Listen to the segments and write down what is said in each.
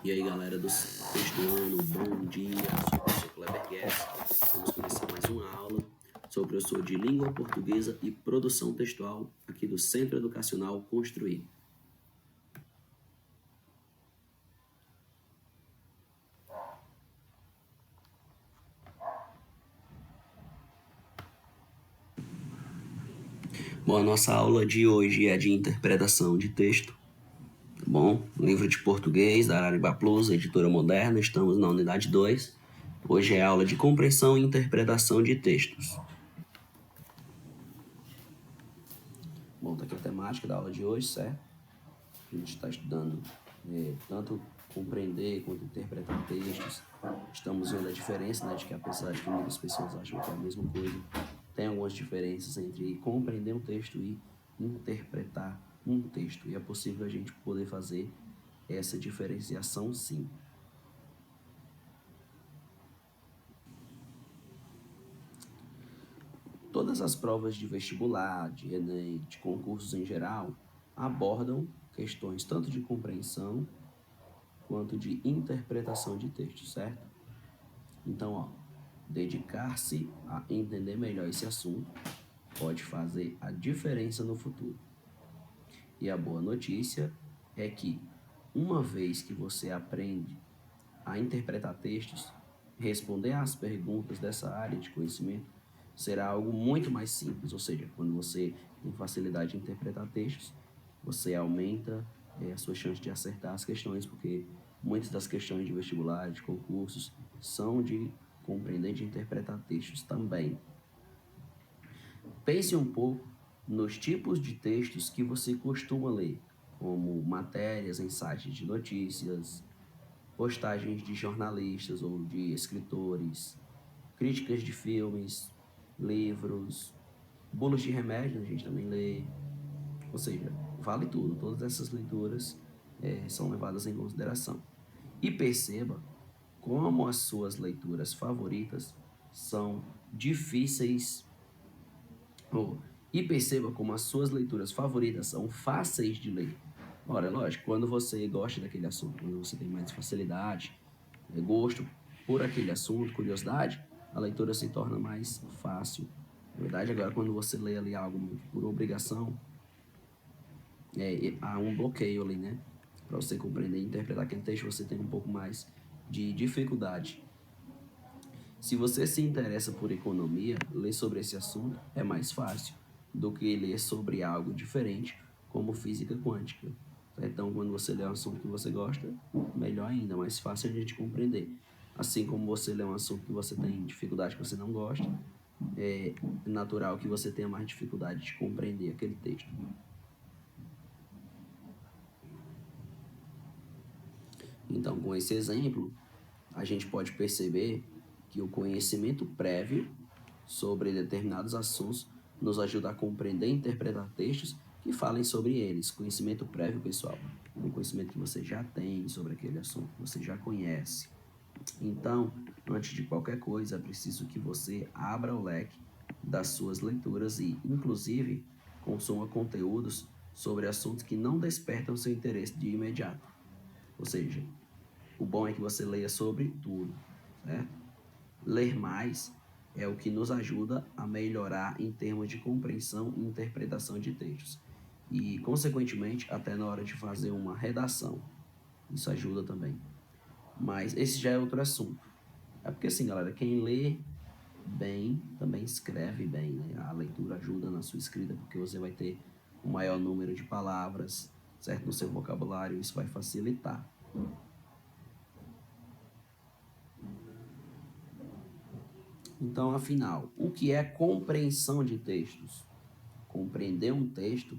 E aí, galera do sexto ano, bom dia. Sou o professor Kleber Guedes. Vamos começar mais uma aula. Sou professor de Língua Portuguesa e Produção Textual aqui do Centro Educacional Construir. Bom, a nossa aula de hoje é de interpretação de texto. Tá bom? Livro de português da Araribá Plus, editora moderna. Estamos na unidade 2. Hoje é aula de compreensão e interpretação de textos. Bom, tá aqui a temática da aula de hoje, certo? A gente está estudando tanto compreender quanto interpretar textos. Estamos vendo a diferença, né, de que apesar de que muitas pessoas acham que é a mesma coisa, tem algumas diferenças entre compreender um texto e interpretar um texto. E é possível a gente poder fazer essa diferenciação, sim. Todas as provas de vestibular, de Enem, de concursos em geral, abordam questões tanto de compreensão quanto de interpretação de texto, certo? Então, dedicar-se a entender melhor esse assunto pode fazer a diferença no futuro. E a boa notícia é que, uma vez que você aprende a interpretar textos, responder às perguntas dessa área de conhecimento será algo muito mais simples. Ou seja, quando você tem facilidade de interpretar textos, você aumenta a sua chance de acertar as questões, porque muitas das questões de vestibular, de concursos, são de compreender, de interpretar textos também. Pense um pouco nos tipos de textos que você costuma ler, como matérias em sites de notícias, postagens de jornalistas ou de escritores, críticas de filmes, livros, bulos de remédio, a gente também lê. Ou seja, vale tudo, todas essas leituras são levadas em consideração. E perceba como as suas leituras favoritas são difíceis, e perceba como as suas leituras favoritas são fáceis de ler. Ora, é lógico, quando você gosta daquele assunto, quando você tem mais facilidade, gosto por aquele assunto, curiosidade, a leitura se torna mais fácil. Na verdade, agora, quando você lê ali algo por obrigação, há um bloqueio ali, né? Para você compreender e interpretar aquele texto, você tem um pouco mais de dificuldade. Se você se interessa por economia, ler sobre esse assunto é mais fácil do que ler sobre algo diferente, como física quântica. Então, quando você lê um assunto que você gosta, melhor ainda, mais fácil a gente compreender. Assim como você lê um assunto que você tem dificuldade, que você não gosta, é natural que você tenha mais dificuldade de compreender aquele texto. Então, com esse exemplo, a gente pode perceber que o conhecimento prévio sobre determinados assuntos nos ajuda a compreender e interpretar textos que falem sobre eles. Conhecimento prévio, pessoal, é um conhecimento que você já tem sobre aquele assunto, que você já conhece. Então, antes de qualquer coisa, é preciso que você abra o leque das suas leituras e, inclusive, consuma conteúdos sobre assuntos que não despertam seu interesse de imediato. Ou seja, o bom é que você leia sobre tudo, certo? Ler mais é o que nos ajuda a melhorar em termos de compreensão e interpretação de textos. E, consequentemente, até na hora de fazer uma redação. Isso ajuda também. Mas esse já é outro assunto. É porque, assim, galera, quem lê bem também escreve bem, né? A leitura ajuda na sua escrita, porque você vai ter um maior número de palavras, certo? No seu vocabulário, isso vai facilitar. Então, afinal, o que é compreensão de textos? Compreender um texto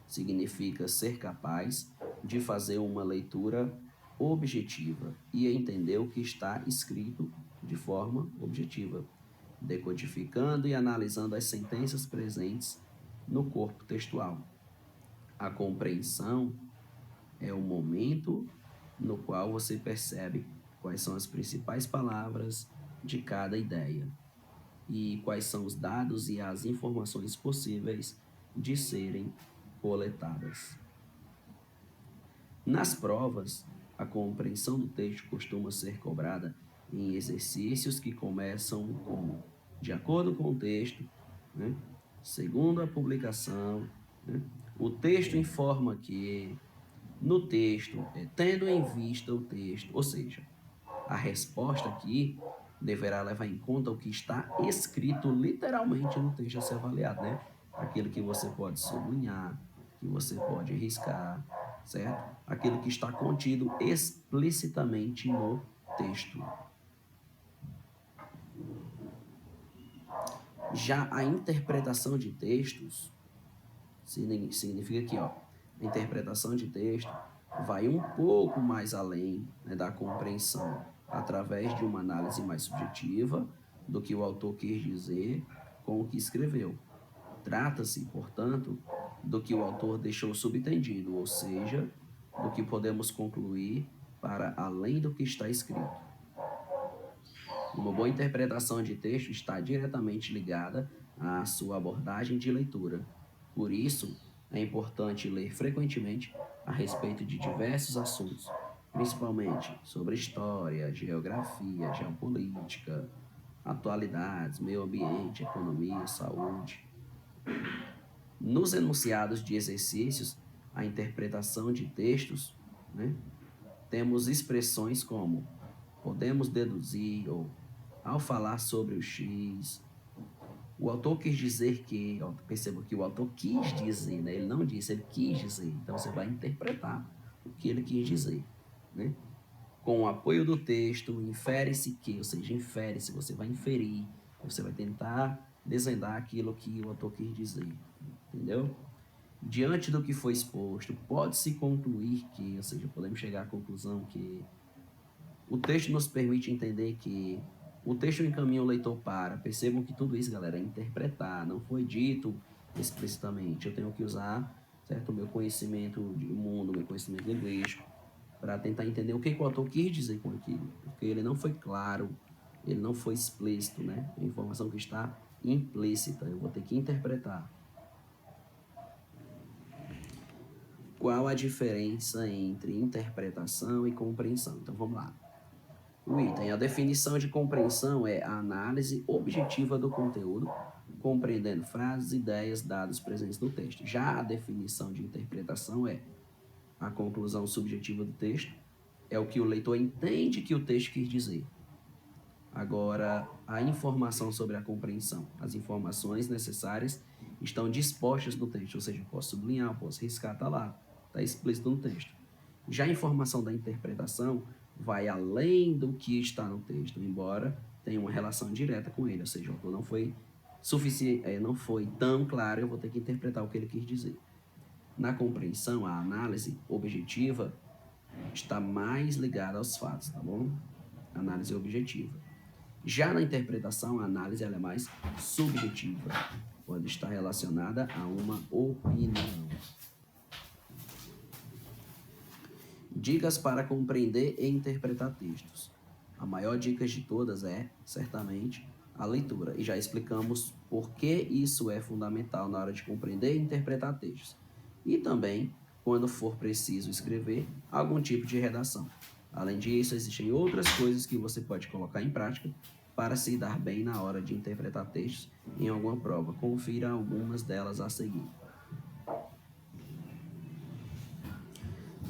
significa ser capaz de fazer uma leitura objetiva e entender o que está escrito de forma objetiva, decodificando e analisando as sentenças presentes no corpo textual. A compreensão é o momento no qual você percebe quais são as principais palavras de cada ideia e quais são os dados e as informações possíveis de serem coletadas. Nas provas, A compreensão do texto costuma ser cobrada em exercícios que começam como de acordo com o texto, né? Segundo a publicação, né? O texto informa que, no texto, tendo em vista o texto, ou seja, a resposta aqui deverá levar em conta o que está escrito literalmente no texto a ser avaliado, né? Aquilo que você pode sublinhar, que você pode riscar, certo? Aquilo que está contido explicitamente no texto. Já a interpretação de textos significa que, ó, a interpretação de texto vai um pouco mais além, né, da compreensão através de uma análise mais subjetiva do que o autor quis dizer com o que escreveu. Trata-se, portanto, do que o autor deixou subentendido, ou seja, do que podemos concluir para além do que está escrito. Uma boa interpretação de texto está diretamente ligada à sua abordagem de leitura. Por isso, é importante ler frequentemente a respeito de diversos assuntos, principalmente sobre história, geografia, geopolítica, atualidades, meio ambiente, economia, saúde. Nos enunciados de exercícios, a interpretação de textos, né, temos expressões como podemos deduzir ou ao falar sobre o X. O autor quis dizer que, ó, perceba que o autor quis dizer, né? Ele não disse, ele quis dizer. Então você vai interpretar o que ele quis dizer, né? Com o apoio do texto, infere-se que, ou seja, infere-se, você vai inferir, você vai tentar desvendar aquilo que o autor quis dizer, entendeu? Diante do que foi exposto, pode-se concluir que, ou seja, podemos chegar à conclusão que o texto nos permite entender que o texto encaminha o leitor para. Percebam que tudo isso, galera, é interpretar, não foi dito explicitamente. Eu tenho que usar, certo, o meu conhecimento de mundo, meu conhecimento linguístico, para tentar entender o que o autor quis dizer com aquilo. Porque ele não foi claro, ele não foi explícito, né? É informação que está implícita, eu vou ter que interpretar. Qual a diferença entre interpretação e compreensão? Então vamos lá. O item, a definição de compreensão é a análise objetiva do conteúdo, compreendendo frases, ideias, dados presentes no texto. Já a definição de interpretação é a conclusão subjetiva do texto, é o que o leitor entende que o texto quis dizer. Agora, a informação sobre a compreensão. As informações necessárias estão dispostas no texto, ou seja, eu posso sublinhar, eu posso riscar, está lá, está explícito no texto. Já a informação da interpretação vai além do que está no texto, embora tenha uma relação direta com ele, ou seja, o autor não foi suficiente, não foi tão claro, eu vou ter que interpretar o que ele quis dizer. Na compreensão, a análise objetiva está mais ligada aos fatos, tá bom? Análise objetiva. Já na interpretação, a análise ela é mais subjetiva, pode estar relacionada a uma opinião. Dicas para compreender e interpretar textos. A maior dica de todas é, certamente, a leitura. E já explicamos por que isso é fundamental na hora de compreender e interpretar textos. E também, quando for preciso escrever algum tipo de redação. Além disso, existem outras coisas que você pode colocar em prática para se dar bem na hora de interpretar textos em alguma prova. Confira algumas delas a seguir.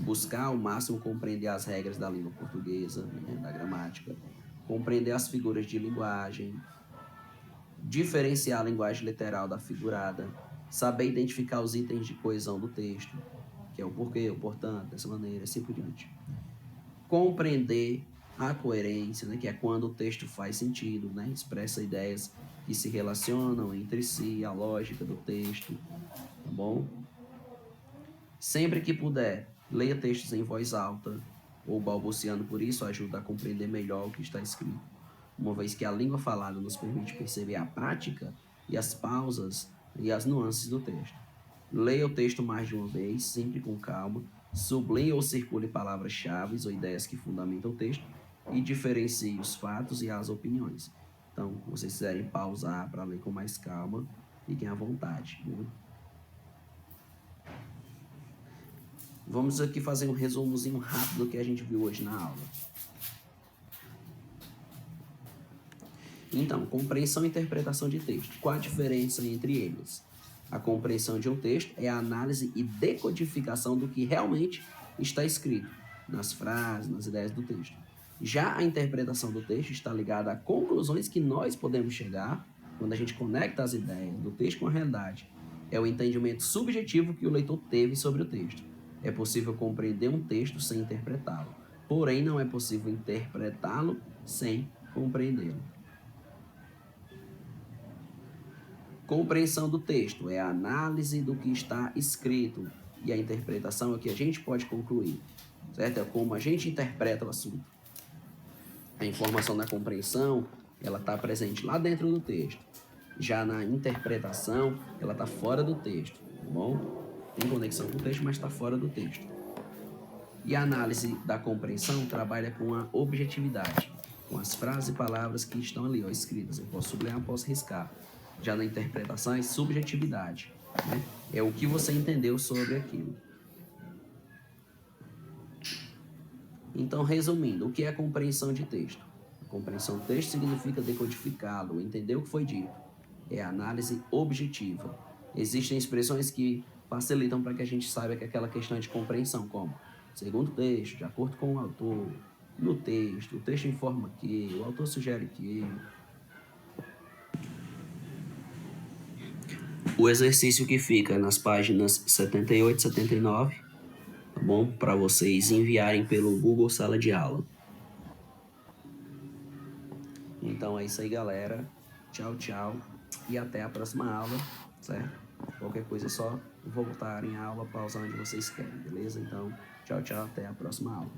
Buscar ao máximo compreender as regras da língua portuguesa, né, da gramática, compreender as figuras de linguagem, diferenciar a linguagem literal da figurada, saber identificar os itens de coesão do texto, que é o porquê, o portanto, dessa maneira, assim por diante. Compreender a coerência, né, que é quando o texto faz sentido, né, expressa ideias que se relacionam entre si, a lógica do texto, tá bom? Sempre que puder, leia textos em voz alta ou balbuciando, por isso ajuda a compreender melhor o que está escrito, uma vez que a língua falada nos permite perceber a prática e as pausas e as nuances do texto. Leia o texto mais de uma vez, sempre com calma, sublinhe ou circule palavras-chave ou ideias que fundamentam o texto e diferencie os fatos e as opiniões. Então, se vocês quiserem pausar para ler com mais calma, fiquem à vontade, viu? Vamos aqui fazer um resumozinho rápido do que a gente viu hoje na aula. Então, compreensão e interpretação de texto. Qual a diferença entre eles? A compreensão de um texto é a análise e decodificação do que realmente está escrito nas frases, nas ideias do texto. Já a interpretação do texto está ligada a conclusões que nós podemos chegar quando a gente conecta as ideias do texto com a realidade. É o entendimento subjetivo que o leitor teve sobre o texto. É possível compreender um texto sem interpretá-lo, porém não é possível interpretá-lo sem compreendê-lo. Compreensão do texto é a análise do que está escrito e a interpretação é o que a gente pode concluir, certo? É como a gente interpreta o assunto. A informação da compreensão, ela está presente lá dentro do texto. Já na interpretação, ela está fora do texto, tá bom? Tem conexão com o texto, mas está fora do texto. E a análise da compreensão trabalha com a objetividade, com as frases e palavras que estão ali, ó, escritas. Eu posso sublinhar, posso riscar. Já na interpretação é subjetividade, né? É o que você entendeu sobre aquilo. Então, resumindo, o que é compreensão de texto? A compreensão do texto significa decodificá-lo, entender o que foi dito. É a análise objetiva. Existem expressões que facilitam para que a gente saiba que aquela questão é de compreensão, como segundo o texto, de acordo com o autor, no texto, o texto informa que, o autor sugere que. O exercício que fica nas páginas 78 e 79, tá bom? Para vocês enviarem pelo Google Sala de Aula. Então é isso aí, galera. Tchau, tchau. E até a próxima aula, certo? Qualquer coisa é só voltarem a aula, pausar onde vocês querem, beleza? Então, tchau, tchau. Até a próxima aula.